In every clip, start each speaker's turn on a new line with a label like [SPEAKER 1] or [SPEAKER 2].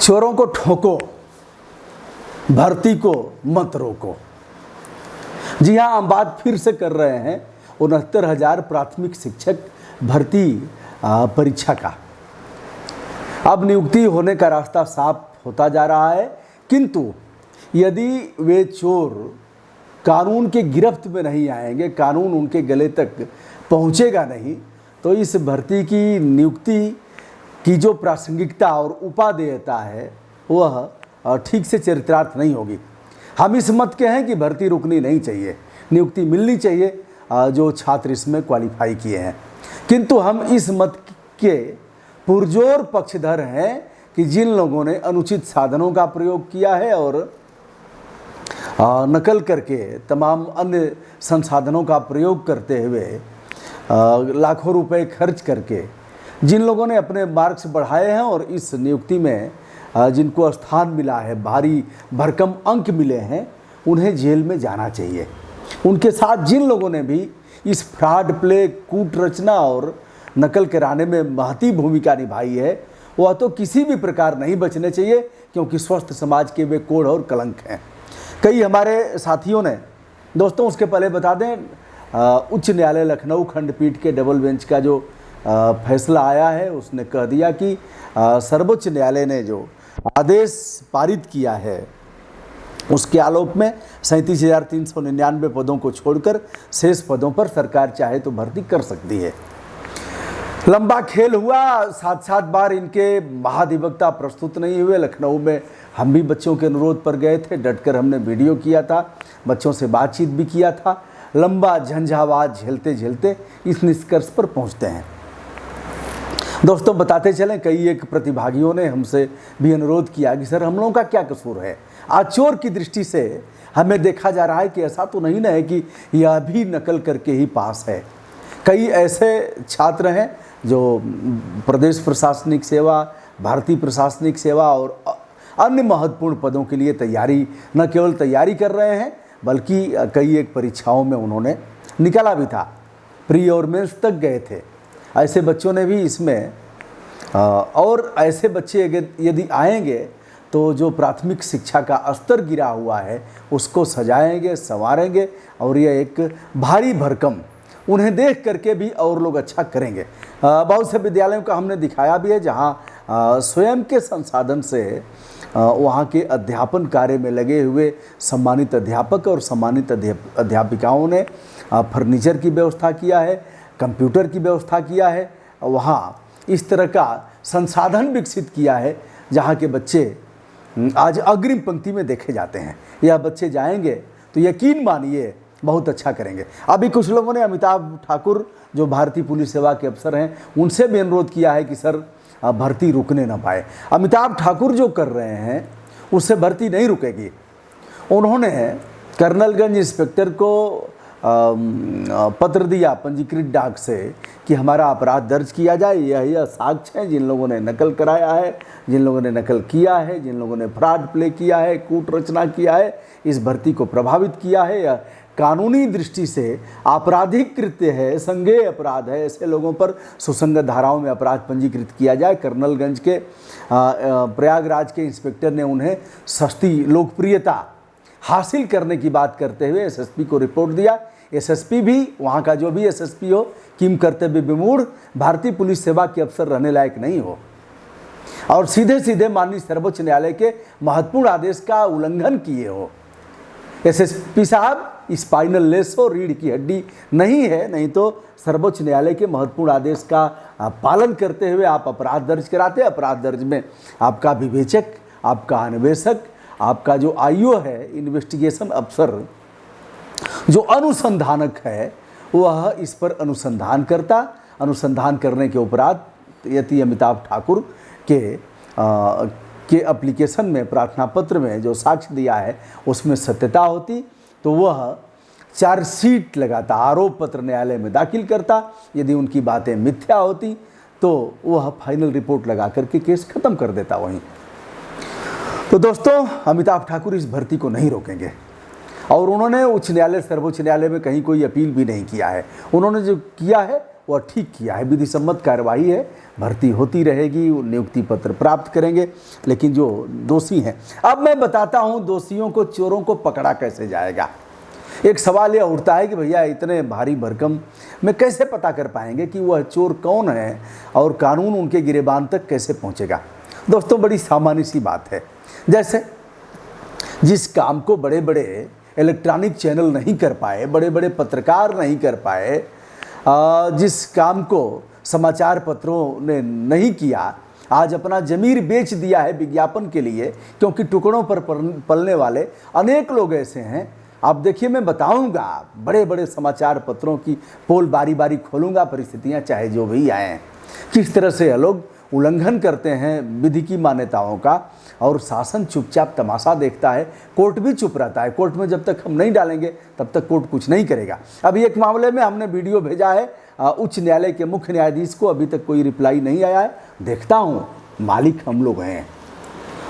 [SPEAKER 1] चोरों को ठोको, भर्ती को मत रोको। जी हाँ, हम बात फिर से कर रहे हैं 69,000 प्राथमिक शिक्षक भर्ती परीक्षा का। अब नियुक्ति होने का रास्ता साफ होता जा रहा है, किंतु यदि वे चोर कानून के गिरफ्त में नहीं आएंगे, कानून उनके गले तक पहुंचेगा नहीं, तो इस भर्ती की नियुक्ति की जो प्रासंगिकता और उपादेयता है वह ठीक से चरितार्थ नहीं होगी। हम इस मत के हैं कि भर्ती रुकनी नहीं चाहिए, नियुक्ति मिलनी चाहिए जो छात्र इसमें क्वालिफाई किए हैं, किंतु हम इस मत के पुरजोर पक्षधर हैं कि जिन लोगों ने अनुचित साधनों का प्रयोग किया है और नकल करके तमाम अन्य संसाधनों का प्रयोग करते हुए लाखों रुपए खर्च करके जिन लोगों ने अपने मार्क्स बढ़ाए हैं और इस नियुक्ति में जिनको स्थान मिला है, भारी भरकम अंक मिले हैं, उन्हें जेल में जाना चाहिए। उनके साथ जिन लोगों ने भी इस फ्रॉड प्ले, कूट रचना और नकल कराने में महती भूमिका निभाई है, वह तो किसी भी प्रकार नहीं बचने चाहिए, क्योंकि स्वस्थ समाज के वे कोढ़ और कलंक हैं। कई हमारे साथियों ने, दोस्तों उसके पहले बता दें, उच्च न्यायालय लखनऊ खंडपीठ के डबल बेंच का जो फैसला आया है उसने कह दिया कि सर्वोच्च न्यायालय ने जो आदेश पारित किया है उसके आलोक में 37,399 पदों को छोड़कर शेष पदों पर सरकार चाहे तो भर्ती कर सकती है। लंबा खेल हुआ, 7-7 बार इनके महाधिवक्ता प्रस्तुत नहीं हुए। लखनऊ में हम भी बच्चों के अनुरोध पर गए थे, डटकर हमने वीडियो किया था, बच्चों से बातचीत भी किया था। लंबा झंझावात झेलते झेलते इस निष्कर्ष पर पहुंचते हैं। दोस्तों बताते चलें, कई एक प्रतिभागियों ने हमसे भी अनुरोध किया कि सर हम लोगों का क्या कसूर है। आज चोर की दृष्टि से हमें देखा जा रहा है कि ऐसा तो नहीं ना है कि यह भी नकल करके ही पास है। कई ऐसे छात्र हैं जो प्रदेश प्रशासनिक सेवा, भारतीय प्रशासनिक सेवा और अन्य महत्वपूर्ण पदों के लिए तैयारी न केवल तैयारी कर रहे हैं, बल्कि कई एक परीक्षाओं में उन्होंने निकाला भी था, प्री और मेंस तक गए थे। ऐसे बच्चों ने भी इसमें और ऐसे बच्चे यदि आएंगे तो जो प्राथमिक शिक्षा का स्तर गिरा हुआ है उसको सजाएंगे, संवारेंगे और यह एक भारी भरकम, उन्हें देख करके भी और लोग अच्छा करेंगे। बहुत से विद्यालयों का हमने दिखाया भी है जहां स्वयं के संसाधन से वहाँ के अध्यापन कार्य में लगे हुए सम्मानित अध्यापक और सम्मानित अध्यापिकाओं ने फर्नीचर की व्यवस्था किया है, कंप्यूटर की व्यवस्था किया है, वहाँ इस तरह का संसाधन विकसित किया है जहाँ के बच्चे आज अग्रिम पंक्ति में देखे जाते हैं। यह बच्चे जाएंगे तो यकीन मानिए बहुत अच्छा करेंगे। अभी कुछ लोगों ने अमिताभ ठाकुर जो भारतीय पुलिस सेवा के अफसर हैं उनसे भी अनुरोध किया है कि सर भर्ती रुकने ना पाए। अमिताभ ठाकुर जो कर रहे हैं उससे भर्ती नहीं रुकेगी। उन्होंने कर्नलगंज इंस्पेक्टर को पत्र दिया पंजीकृत डाक से कि हमारा अपराध दर्ज किया जाए। यह साक्ष्य है, जिन लोगों ने नकल कराया है, जिन लोगों ने नकल किया है, जिन लोगों ने फ्रॉड प्ले किया है, कूट रचना किया है, इस भर्ती को प्रभावित किया है, यह कानूनी दृष्टि से आपराधिक कृत्य है, संज्ञेय अपराध है। ऐसे लोगों पर सुसंगत धाराओं में अपराध पंजीकृत किया जाए। कर्नलगंज के प्रयागराज के इंस्पेक्टर ने उन्हें सस्ती लोकप्रियता हासिल करने की बात करते हुए एसएसपी को रिपोर्ट दिया। एसएसपी भी, वहाँ का जो भी एसएसपी हो, किम कर्तव्य विमूढ़ भारतीय पुलिस सेवा के अफसर रहने लायक नहीं हो और सीधे सीधे माननीय सर्वोच्च न्यायालय के महत्वपूर्ण आदेश का उल्लंघन किए हो। एसएसपी साहब स्पाइनल लेस हो, रीढ़ की हड्डी नहीं है, नहीं तो सर्वोच्च न्यायालय के महत्वपूर्ण आदेश का पालन करते हुए आप अपराध दर्ज कराते। अपराध दर्ज में आपका विवेचक, आपका अन्वेषक, आपका जो आईओ है, इन्वेस्टिगेशन अफसर, जो अनुसंधानक है, वह इस पर अनुसंधान करता। अनुसंधान करने के उपरांत यदि अमिताभ ठाकुर के एप्लीकेशन में, प्रार्थना पत्र में जो साक्ष्य दिया है उसमें सत्यता होती तो वह चार्जशीट लगाता, आरोप पत्र न्यायालय में दाखिल करता। यदि उनकी बातें मिथ्या होती तो वह फाइनल रिपोर्ट लगा करके केस खत्म कर देता वहीं। तो दोस्तों, अमिताभ ठाकुर इस भर्ती को नहीं रोकेंगे और उन्होंने उच्च न्यायालय, सर्वोच्च न्यायालय में कहीं कोई अपील भी नहीं किया है। उन्होंने जो किया है वह ठीक किया है, विधि सम्मत कार्रवाई है, भर्ती होती रहेगी, वो नियुक्ति पत्र प्राप्त करेंगे। लेकिन जो दोषी हैं, अब मैं बताता हूँ दोषियों को, चोरों को पकड़ा कैसे जाएगा। एक सवाल यह उठता है कि भैया इतने भारी भरकम में कैसे पता कर पाएंगे कि वह चोर कौन है और कानून उनके गिरेबान तक कैसे पहुंचेगा। दोस्तों बड़ी सामान्य सी बात है, जैसे जिस काम को बड़े बड़े इलेक्ट्रॉनिक चैनल नहीं कर पाए, बड़े बड़े पत्रकार नहीं कर पाए, जिस काम को समाचार पत्रों ने नहीं किया, आज अपना ज़मीर बेच दिया है विज्ञापन के लिए, क्योंकि टुकड़ों पर पलने वाले अनेक लोग ऐसे हैं। आप देखिए, मैं बताऊंगा, बड़े बड़े समाचार पत्रों की पोल बारी बारी खोलूंगा, परिस्थितियां चाहे जो भी आएँ, किस तरह से ये लोग उल्लंघन करते हैं विधि की मान्यताओं का, और शासन चुपचाप तमाशा देखता है, कोर्ट भी चुप रहता है। कोर्ट में जब तक हम नहीं डालेंगे तब तक कोर्ट कुछ नहीं करेगा। अभी एक मामले में हमने वीडियो भेजा है उच्च न्यायालय के मुख्य न्यायाधीश को, अभी तक कोई रिप्लाई नहीं आया है। देखता हूँ, मालिक हम लोग हैं,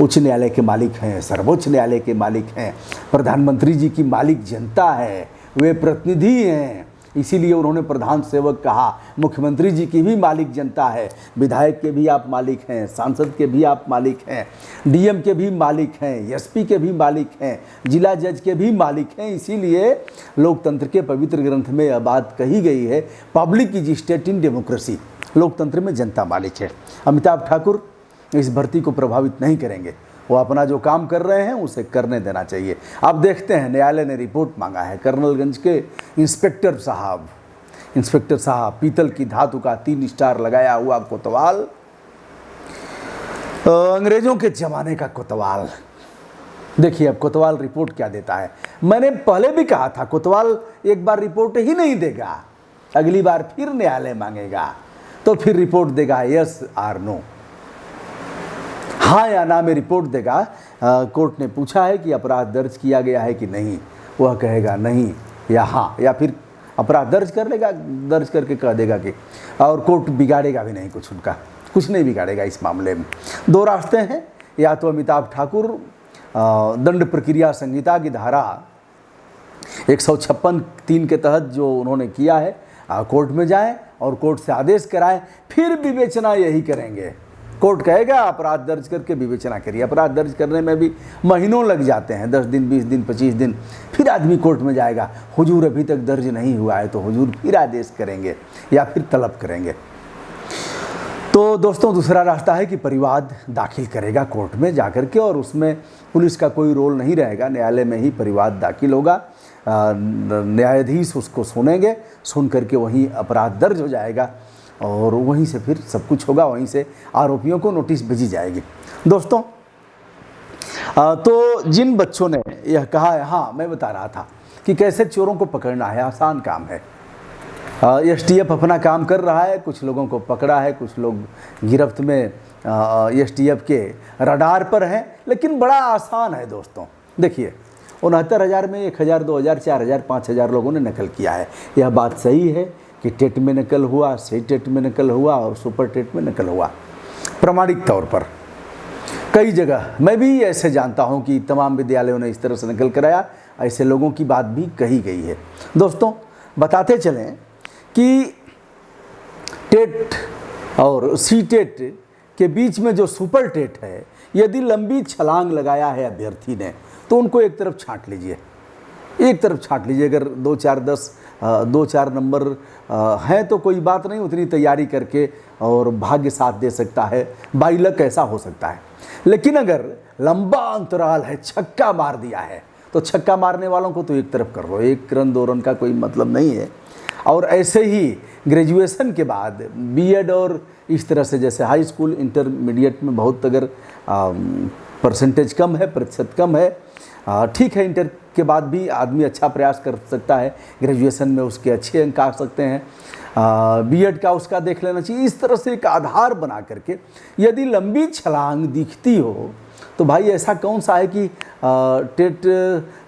[SPEAKER 1] उच्च न्यायालय के मालिक हैं, सर्वोच्च न्यायालय के मालिक हैं, प्रधानमंत्री जी की मालिक जनता है, वे प्रतिनिधि हैं, इसीलिए उन्होंने प्रधान सेवक कहा। मुख्यमंत्री जी की भी मालिक जनता है, विधायक के भी आप मालिक हैं, सांसद के भी आप मालिक हैं, डीएम के भी मालिक हैं, एसपी के भी मालिक हैं, जिला जज के भी मालिक हैं। इसीलिए लोकतंत्र के पवित्र ग्रंथ में यह बात कही गई है, public is state in democracy, लोकतंत्र में जनता मालिक है। अमिताभ ठाकुर इस भर्ती को प्रभावित नहीं करेंगे, वो अपना जो काम कर रहे हैं उसे करने देना चाहिए। अब देखते हैं, न्यायालय ने रिपोर्ट मांगा है। कर्नलगंज के इंस्पेक्टर साहब पीतल की धातु का 3 स्टार लगाया हुआ कोतवाल, अंग्रेजों के जमाने का कोतवाल। देखिए अब कोतवाल रिपोर्ट क्या देता है। मैंने पहले भी कहा था, कोतवाल एक बार रिपोर्ट ही नहीं देगा, अगली बार फिर न्यायालय मांगेगा तो फिर रिपोर्ट देगा, यस आर नो, हाँ या ना में रिपोर्ट देगा। कोर्ट ने पूछा है कि अपराध दर्ज किया गया है कि नहीं, वह कहेगा नहीं या हाँ, या फिर अपराध दर्ज कर लेगा, दर्ज करके कह देगा कि, और कोर्ट बिगाड़ेगा भी नहीं कुछ, उनका कुछ नहीं बिगाड़ेगा इस मामले में। 2 रास्ते हैं, या तो अमिताभ ठाकुर दंड प्रक्रिया संहिता की धारा 156(3) के तहत जो उन्होंने किया है कोर्ट में जाएं और कोर्ट से आदेश कराएं, फिर विवेचना यही करेंगे। कोर्ट कहेगा अपराध दर्ज करके विवेचना करिए। अपराध दर्ज करने में भी महीनों लग जाते हैं, 10 दिन, 20 दिन, 25 दिन, फिर आदमी कोर्ट में जाएगा, हुजूर अभी तक दर्ज नहीं हुआ है, तो हुजूर फिर आदेश करेंगे या फिर तलब करेंगे। तो दोस्तों दूसरा रास्ता है कि परिवाद दाखिल करेगा कोर्ट में जाकर के, और उसमें पुलिस का कोई रोल नहीं रहेगा, न्यायालय में ही परिवाद दाखिल होगा, न्यायाधीश उसको सुनेंगे, सुन करके वहीं अपराध दर्ज हो जाएगा और वहीं से फिर सब कुछ होगा, वहीं से आरोपियों को नोटिस भेजी जाएगी। दोस्तों तो जिन बच्चों ने यह कहा है, हाँ मैं बता रहा था कि कैसे चोरों को पकड़ना है, आसान काम है। एसटीएफ अपना काम कर रहा है, कुछ लोगों को पकड़ा है, कुछ लोग गिरफ्त में एसटीएफ के रडार पर हैं, लेकिन बड़ा आसान है दोस्तों। देखिए 69,000 में 1,000, 2,000, 4,000, 5,000 लोगों ने नकल किया है। यह बात सही है कि टेट में नकल हुआ, सेट टेट में नकल हुआ और सुपर टेट में नकल हुआ, प्रमाणिक तौर पर कई जगह। मैं भी ऐसे जानता हूं कि तमाम विद्यालयों ने इस तरह से नकल कराया, ऐसे लोगों की बात भी कही गई है। दोस्तों बताते चलें कि टेट और सी टेट के बीच में जो सुपर टेट है, यदि लंबी छलांग लगाया है अभ्यर्थी ने तो उनको एक तरफ छांट लीजिए, एक तरफ छांट लीजिए। अगर 2, 4, 10, 2, 4 नंबर हैं तो कोई बात नहीं, उतनी तैयारी करके और भाग्य साथ दे सकता है, बाई लक ऐसा हो सकता है। लेकिन अगर लंबा अंतराल है, छक्का मार दिया है, तो छक्का मारने वालों को तो एक तरफ कर लो, 1 रन 2 रन का कोई मतलब नहीं है। और ऐसे ही ग्रेजुएशन के बाद बीएड और इस तरह से, जैसे हाई स्कूल इंटरमीडिएट में बहुत अगर परसेंटेज कम है, प्रतिशत कम है, ठीक है, इंटर के बाद भी आदमी अच्छा प्रयास कर सकता है, ग्रेजुएशन में उसके अच्छे अंक आ सकते हैं, बीएड का उसका देख लेना चाहिए। इस तरह से एक आधार बना करके यदि लंबी छलांग दिखती हो तो भाई ऐसा कौन सा है कि टेट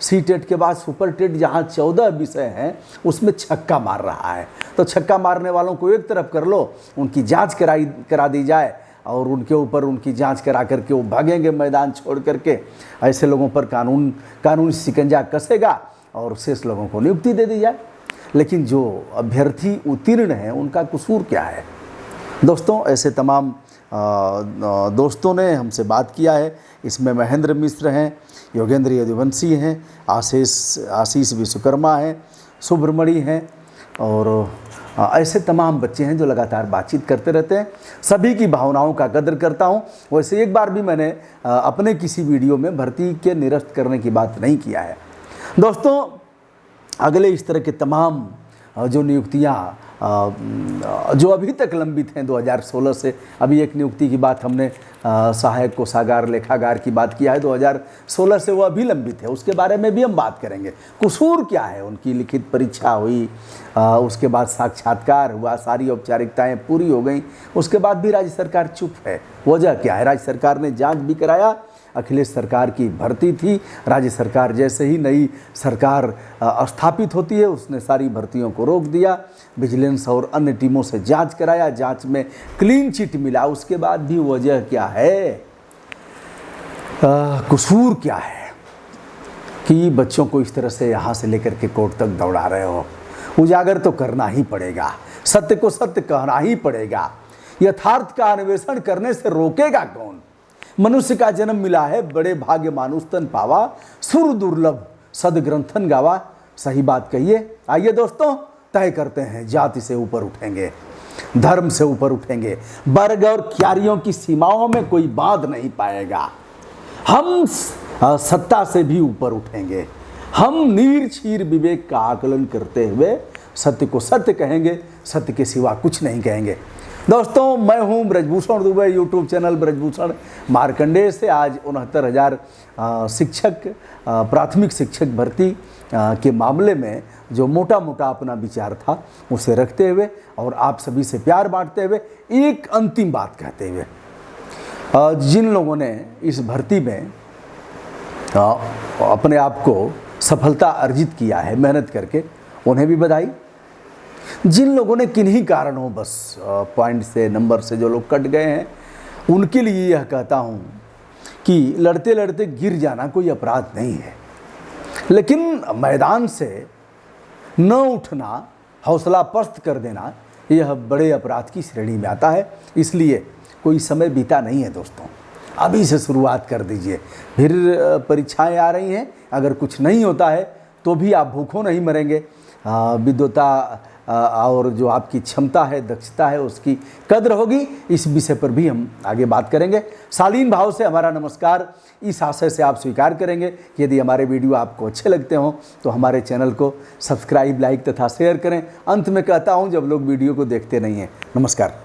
[SPEAKER 1] सी टेट के बाद सुपर टेट जहाँ 14 विषय हैं उसमें छक्का मार रहा है, तो छक्का मारने वालों को एक तरफ कर लो, उनकी जांच करा दी जाए और उनके ऊपर उनकी जांच करा करके वो भागेंगे मैदान छोड़ करके। ऐसे लोगों पर कानूनी शिकंजा कसेगा और शेष लोगों को नियुक्ति दे दी जाए। लेकिन जो अभ्यर्थी उत्तीर्ण हैं उनका कसूर क्या है। दोस्तों, ऐसे तमाम दोस्तों ने हमसे बात किया है। इसमें महेंद्र मिश्र हैं, योगेंद्र यदुवंशी हैं, आशीष विश्वकर्मा हैं, सुब्रमणी हैं और ऐसे तमाम बच्चे हैं जो लगातार बातचीत करते रहते हैं। सभी की भावनाओं का कदर करता हूं। वैसे एक बार भी मैंने अपने किसी वीडियो में भर्ती के निरस्त करने की बात नहीं किया है। दोस्तों, अगले इस तरह के तमाम जो नियुक्तियां जो अभी तक लंबित हैं 2016 से, अभी एक नियुक्ति की बात हमने सहायक कोषागार लेखागार की बात किया है 2016 से, वो अभी लंबित है, उसके बारे में भी हम बात करेंगे। कसूर क्या है, उनकी लिखित परीक्षा हुई, उसके बाद साक्षात्कार हुआ, सारी औपचारिकताएं पूरी हो गई, उसके बाद भी राज्य सरकार चुप है। वजह क्या है? राज्य सरकार ने जांच भी कराया, अखिलेश सरकार की भर्ती थी। राज्य सरकार जैसे ही नई सरकार स्थापित होती है उसने सारी भर्तियों को रोक दिया, विजिलेंस और अन्य टीमों से जांच कराया, जांच में क्लीन चिट मिला। उसके बाद भी वजह क्या है, कसूर क्या है कि बच्चों को इस तरह से यहाँ से लेकर के कोर्ट तक दौड़ा रहे हो। उजागर तो करना ही पड़ेगा, सत्य को सत्य कहना ही पड़ेगा। यथार्थ का अन्वेषण करने से रोकेगा कौन? मनुष्य का जन्म मिला है, बड़े भाग्य मानुष तन पावा, सुर दुर्लभ सदग्रंथन गावा। सही बात कहिए। आइए दोस्तों, तय करते हैं, जाति से ऊपर उठेंगे, धर्म से ऊपर उठेंगे, वर्ग और क्यारियों की सीमाओं में कोई बांध नहीं पाएगा। हम सत्ता से भी ऊपर उठेंगे। हम नीर क्षीर विवेक का आकलन करते हुए सत्य को सत्य कहेंगे, सत्य के सिवा कुछ नहीं कहेंगे। दोस्तों, मैं हूं ब्रजभूषण दुबे, यूट्यूब चैनल ब्रजभूषण मार्कंडेय से। आज 69,000 शिक्षक, प्राथमिक शिक्षक भर्ती के मामले में जो मोटा मोटा अपना विचार था उसे रखते हुए और आप सभी से प्यार बांटते हुए एक अंतिम बात कहते हुए, जिन लोगों ने इस भर्ती में अपने आप को सफलता अर्जित किया है मेहनत करके, उन्हें भी बधाई। जिन लोगों ने किन्हीं कारणों बस पॉइंट से, नंबर से जो लोग कट गए हैं, उनके लिए यह कहता हूं कि लड़ते लड़ते गिर जाना कोई अपराध नहीं है, लेकिन मैदान से न उठना, हौसला पस्त कर देना, यह बड़े अपराध की श्रेणी में आता है। इसलिए कोई समय बीता नहीं है दोस्तों, अभी से शुरुआत कर दीजिए। फिर परीक्षाएं आ रही हैं, अगर कुछ नहीं होता है तो भी आप भूखों नहीं मरेंगे। विद्वता और जो आपकी क्षमता है, दक्षता है, उसकी कद्र होगी। इस विषय पर भी हम आगे बात करेंगे। शालीन भाव से हमारा नमस्कार। इस आशय से आप स्वीकार करेंगे कि यदि हमारे वीडियो आपको अच्छे लगते हों तो हमारे चैनल को सब्सक्राइब, लाइक तथा शेयर करें। अंत में कहता हूं, जब लोग वीडियो को देखते नहीं हैं, नमस्कार।